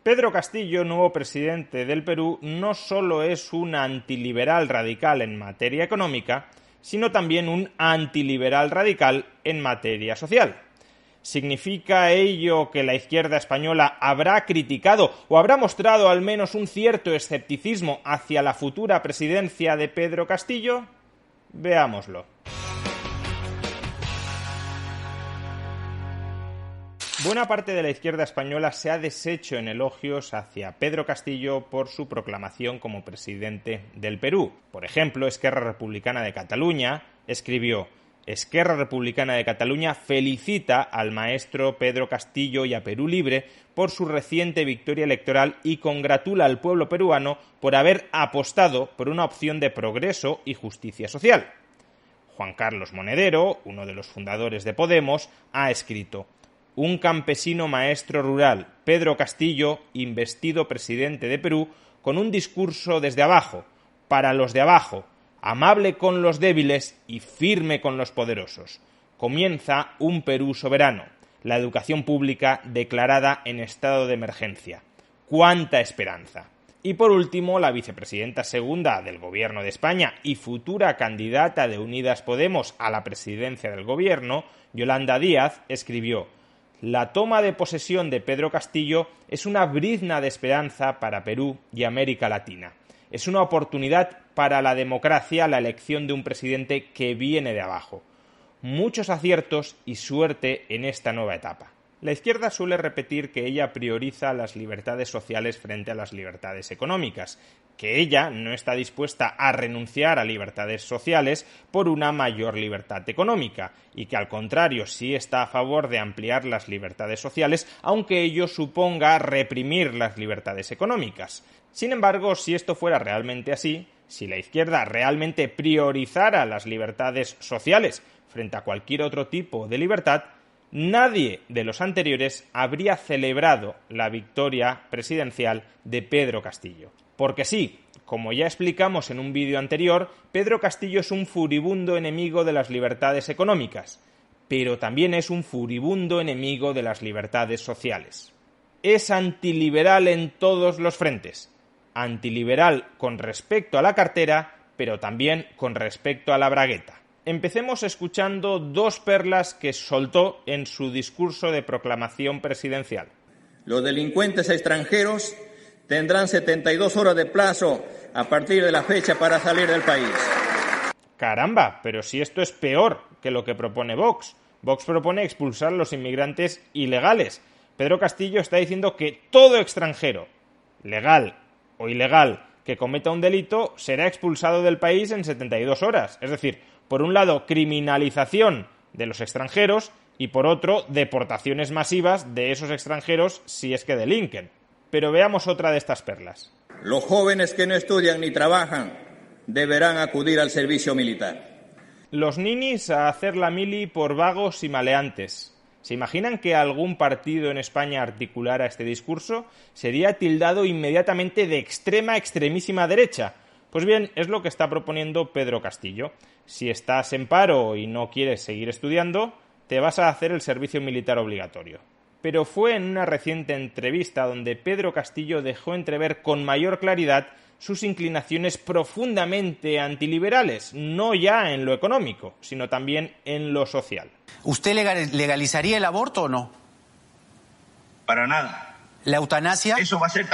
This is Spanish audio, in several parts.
Pedro Castillo, nuevo presidente del Perú, no solo es un antiliberal radical en materia económica, sino también un antiliberal radical en materia social. ¿Significa ello que la izquierda española habrá criticado o habrá mostrado al menos un cierto escepticismo hacia la futura presidencia de Pedro Castillo? Veámoslo. Buena parte de la izquierda española se ha deshecho en elogios hacia Pedro Castillo por su proclamación como presidente del Perú. Por ejemplo, Esquerra Republicana de Cataluña escribió: Esquerra Republicana de Cataluña felicita al maestro Pedro Castillo y a Perú Libre por su reciente victoria electoral y congratula al pueblo peruano por haber apostado por una opción de progreso y justicia social. Juan Carlos Monedero, uno de los fundadores de Podemos, ha escrito: un campesino maestro rural, Pedro Castillo, investido presidente de Perú, con un discurso desde abajo, para los de abajo, amable con los débiles y firme con los poderosos. Comienza un Perú soberano, la educación pública declarada en estado de emergencia. ¡Cuánta esperanza! Y por último, la vicepresidenta segunda del Gobierno de España y futura candidata de Unidas Podemos a la presidencia del Gobierno, Yolanda Díaz, escribió: la toma de posesión de Pedro Castillo es una brizna de esperanza para Perú y América Latina. Es una oportunidad para la democracia la elección de un presidente que viene de abajo. Muchos aciertos y suerte en esta nueva etapa. La izquierda suele repetir que ella prioriza las libertades sociales frente a las libertades económicas, que ella no está dispuesta a renunciar a libertades sociales por una mayor libertad económica, y que al contrario sí está a favor de ampliar las libertades sociales, aunque ello suponga reprimir las libertades económicas. Sin embargo, si esto fuera realmente así, si la izquierda realmente priorizara las libertades sociales frente a cualquier otro tipo de libertad, nadie de los anteriores habría celebrado la victoria presidencial de Pedro Castillo. Porque sí, como ya explicamos en un vídeo anterior, Pedro Castillo es un furibundo enemigo de las libertades económicas, pero también es un furibundo enemigo de las libertades sociales. Es antiliberal en todos los frentes. Antiliberal con respecto a la cartera, pero también con respecto a la bragueta. Empecemos escuchando dos perlas que soltó en su discurso de proclamación presidencial. Los delincuentes extranjeros tendrán 72 horas de plazo a partir de la fecha para salir del país. Caramba, pero si esto es peor que lo que propone Vox. Vox propone expulsar a los inmigrantes ilegales. Pedro Castillo está diciendo que todo extranjero, legal o ilegal, que cometa un delito será expulsado del país en 72 horas. Es decir, por un lado, criminalización de los extranjeros y por otro, deportaciones masivas de esos extranjeros si es que delinquen. Pero veamos otra de estas perlas. Los jóvenes que no estudian ni trabajan deberán acudir al servicio militar. Los ninis a hacer la mili por vagos y maleantes. ¿Se imaginan que algún partido en España articulara este discurso? Sería tildado inmediatamente de extremísima derecha. Pues bien, es lo que está proponiendo Pedro Castillo. Si estás en paro y no quieres seguir estudiando, te vas a hacer el servicio militar obligatorio. Pero fue en una reciente entrevista donde Pedro Castillo dejó entrever con mayor claridad sus inclinaciones profundamente antiliberales, no ya en lo económico, sino también en lo social. ¿Usted legalizaría el aborto o no? Para nada. ¿La eutanasia? Eso va a ser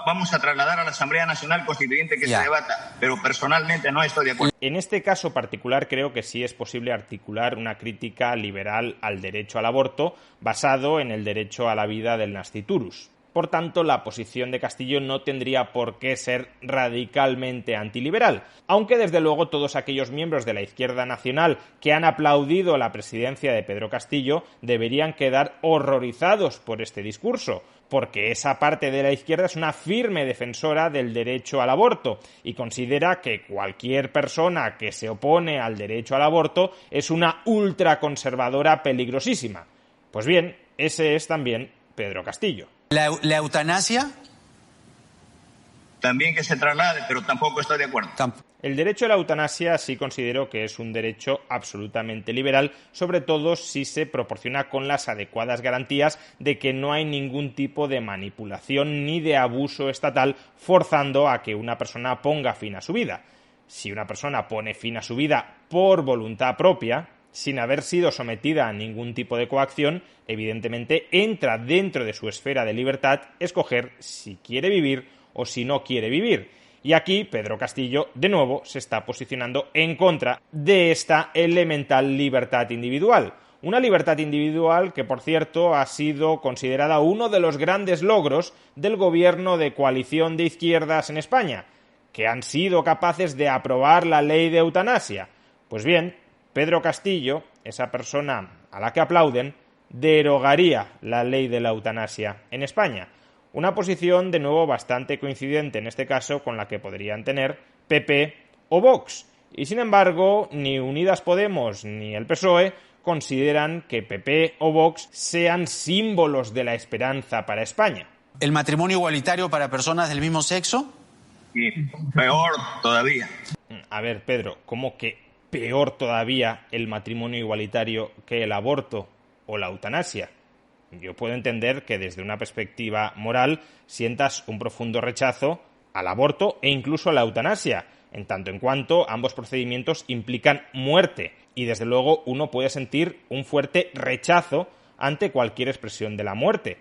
vamos a trasladar a la Asamblea Nacional Constituyente que se debata, pero personalmente no estoy de acuerdo. En este caso particular creo que sí es posible articular una crítica liberal al derecho al aborto basado en el derecho a la vida del nasciturus. Por tanto, la posición de Castillo no tendría por qué ser radicalmente antiliberal, aunque desde luego todos aquellos miembros de la izquierda nacional que han aplaudido la presidencia de Pedro Castillo deberían quedar horrorizados por este discurso, porque esa parte de la izquierda es una firme defensora del derecho al aborto y considera que cualquier persona que se opone al derecho al aborto es una ultraconservadora peligrosísima. Pues bien, ese es también Pedro Castillo. ¿La eutanasia? también que se traslade, pero tampoco estoy de acuerdo. El derecho a la eutanasia sí considero que es un derecho absolutamente liberal, sobre todo si se proporciona con las adecuadas garantías de que no hay ningún tipo de manipulación ni de abuso estatal forzando a que una persona ponga fin a su vida. Si una persona pone fin a su vida por voluntad propia, sin haber sido sometida a ningún tipo de coacción, evidentemente entra dentro de su esfera de libertad escoger si quiere vivir o si no quiere vivir. Y aquí Pedro Castillo, de nuevo, se está posicionando en contra de esta elemental libertad individual. Una libertad individual que, por cierto, ha sido considerada uno de los grandes logros del gobierno de coalición de izquierdas en España, que han sido capaces de aprobar la ley de eutanasia. Pues bien, Pedro Castillo, esa persona a la que aplauden, derogaría la ley de la eutanasia en España. Una posición, de nuevo, bastante coincidente en este caso con la que podrían tener PP o Vox. Y sin embargo, ni Unidas Podemos ni el PSOE consideran que PP o Vox sean símbolos de la esperanza para España. ¿El matrimonio igualitario para personas del mismo sexo? Y peor todavía. A ver, Pedro, ¿cómo que peor todavía el matrimonio igualitario que el aborto o la eutanasia? Yo puedo entender que desde una perspectiva moral sientas un profundo rechazo al aborto e incluso a la eutanasia, en tanto en cuanto ambos procedimientos implican muerte y desde luego uno puede sentir un fuerte rechazo ante cualquier expresión de la muerte.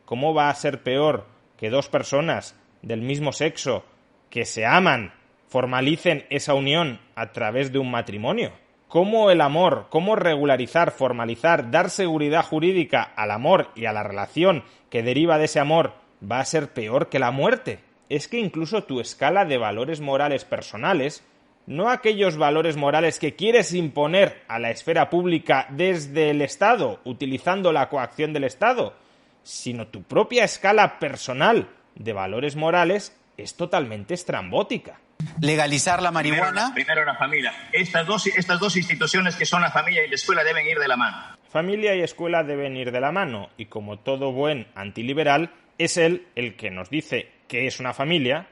¿Cómo va a ser peor que dos personas del mismo sexo que se aman formalicen esa unión a través de un matrimonio? ¿Cómo el amor, cómo regularizar, formalizar, dar seguridad jurídica al amor y a la relación que deriva de ese amor va a ser peor que la muerte? Es que incluso tu escala de valores morales personales, no aquellos valores morales que quieres imponer a la esfera pública desde el Estado, utilizando la coacción del Estado, sino tu propia escala personal de valores morales es totalmente estrambótica. ¿Legalizar la marihuana? Primero la familia. Estas dos instituciones que son la familia y la escuela deben ir de la mano. Familia y escuela deben ir de la mano y como todo buen antiliberal es él el que nos dice que es una familia,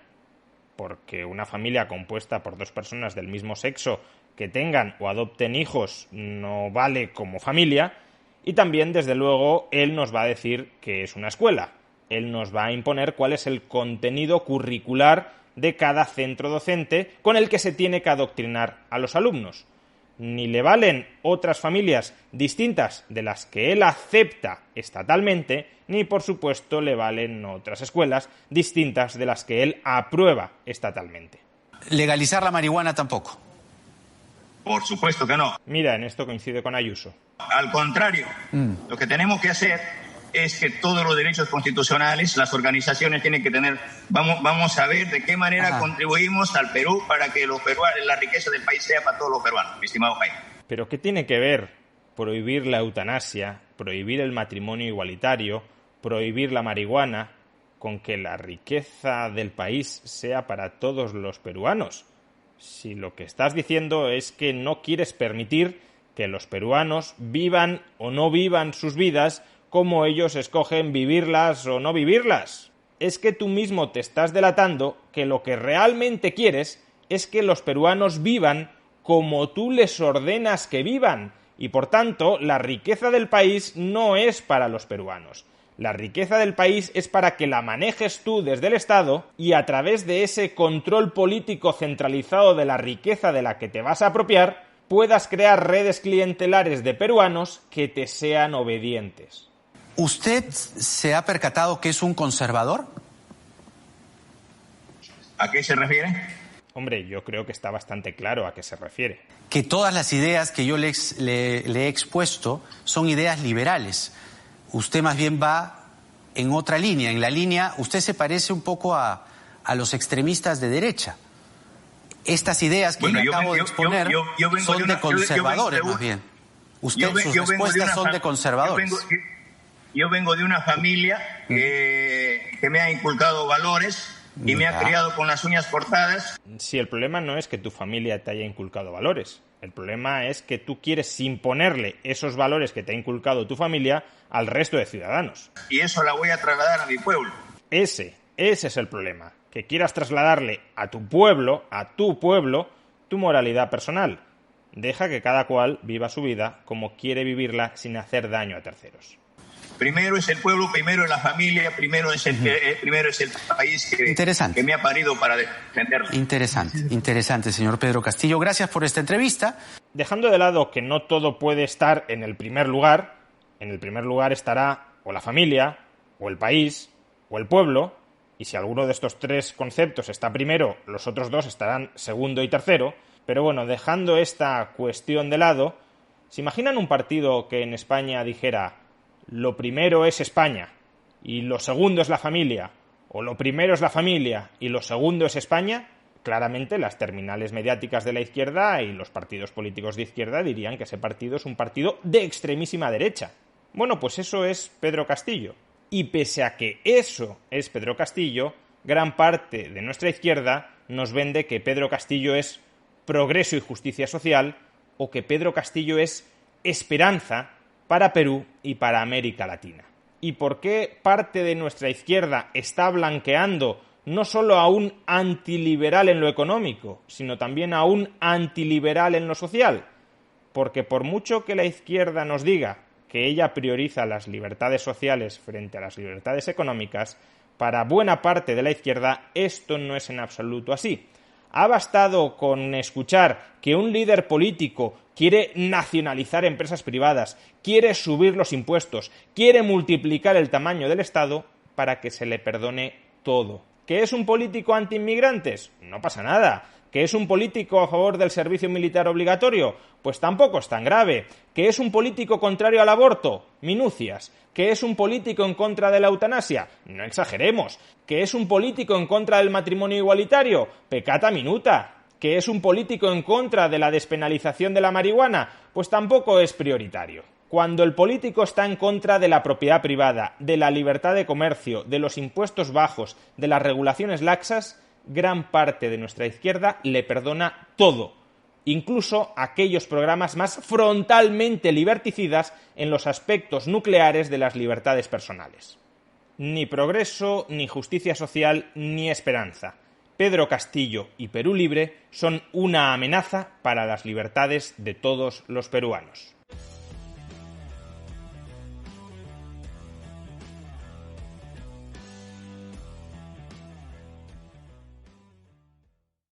porque una familia compuesta por dos personas del mismo sexo que tengan o adopten hijos no vale como familia, y también desde luego él nos va a decir que es una escuela. Él nos va a imponer cuál es el contenido curricular de cada centro docente con el que se tiene que adoctrinar a los alumnos. Ni le valen otras familias distintas de las que él acepta estatalmente, ni por supuesto le valen otras escuelas distintas de las que él aprueba estatalmente. ¿Legalizar la marihuana tampoco? Por supuesto que no. Mira, en esto coincide con Ayuso. Al contrario, lo que tenemos que hacer es que todos los derechos constitucionales, las organizaciones tienen que tener, vamos a ver de qué manera contribuimos al Perú para que la riqueza del país sea para todos los peruanos, mi estimado Jaime. ¿Pero qué tiene que ver prohibir la eutanasia, prohibir el matrimonio igualitario, prohibir la marihuana, con que la riqueza del país sea para todos los peruanos? Si lo que estás diciendo es que no quieres permitir que los peruanos vivan o no vivan sus vidas como ellos escogen vivirlas o no vivirlas. Es que tú mismo te estás delatando que lo que realmente quieres es que los peruanos vivan como tú les ordenas que vivan, y por tanto la riqueza del país no es para los peruanos. La riqueza del país es para que la manejes tú desde el Estado y a través de ese control político centralizado de la riqueza de la que te vas a apropiar, puedas crear redes clientelares de peruanos que te sean obedientes. ¿Usted se ha percatado que es un conservador? ¿A qué se refiere? Hombre, yo creo que está bastante claro a qué se refiere. Que todas las ideas que yo le he expuesto son ideas liberales. Usted más bien va en otra línea. En la línea, usted se parece un poco a los extremistas de derecha. Estas ideas que le acabo de exponer son de conservadores, más bien. Sus respuestas son de conservadores. Yo vengo de una familia que me ha inculcado valores y me ha criado con las uñas cortadas. Sí, el problema no es que tu familia te haya inculcado valores. El problema es que tú quieres imponerle esos valores que te ha inculcado tu familia al resto de ciudadanos. Y eso la voy a trasladar a mi pueblo. Ese es el problema. que quieras trasladarle a tu pueblo, tu moralidad personal. Deja que cada cual viva su vida como quiere vivirla sin hacer daño a terceros. Primero es el pueblo, primero es la familia, primero es el país que me ha parido para defenderlo. Interesante, señor Pedro Castillo. Gracias por esta entrevista. Dejando de lado que no todo puede estar en el primer lugar estará o la familia, o el país, o el pueblo, y si alguno de estos tres conceptos está primero, los otros dos estarán segundo y tercero. Pero bueno, dejando esta cuestión de lado, ¿se imaginan un partido que en España dijera lo primero es España y lo segundo es la familia, o lo primero es la familia y lo segundo es España? Claramente las terminales mediáticas de la izquierda y los partidos políticos de izquierda dirían que ese partido es un partido de extremísima derecha. Bueno, pues eso es Pedro Castillo. Y pese a que eso es Pedro Castillo, gran parte de nuestra izquierda nos vende que Pedro Castillo es progreso y justicia social, o que Pedro Castillo es esperanza para Perú y para América Latina. ¿Y por qué parte de nuestra izquierda está blanqueando no solo a un antiliberal en lo económico, sino también a un antiliberal en lo social? Porque por mucho que la izquierda nos diga que ella prioriza las libertades sociales frente a las libertades económicas, para buena parte de la izquierda esto no es en absoluto así. Ha bastado con escuchar que un líder político quiere nacionalizar empresas privadas, quiere subir los impuestos, quiere multiplicar el tamaño del Estado para que se le perdone todo. ¿Que es un político anti-inmigrantes? No pasa nada. ¿Que es un político a favor del servicio militar obligatorio? Pues tampoco es tan grave. ¿Que es un político contrario al aborto? Minucias. ¿Que es un político en contra de la eutanasia? No exageremos. ¿Que es un político en contra del matrimonio igualitario? Peccata minuta. ¿Que es un político en contra de la despenalización de la marihuana? Pues tampoco es prioritario. Cuando el político está en contra de la propiedad privada, de la libertad de comercio, de los impuestos bajos, de las regulaciones laxas, gran parte de nuestra izquierda le perdona todo, incluso aquellos programas más frontalmente liberticidas en los aspectos nucleares de las libertades personales. Ni progreso, ni justicia social, ni esperanza. Pedro Castillo y Perú Libre son una amenaza para las libertades de todos los peruanos.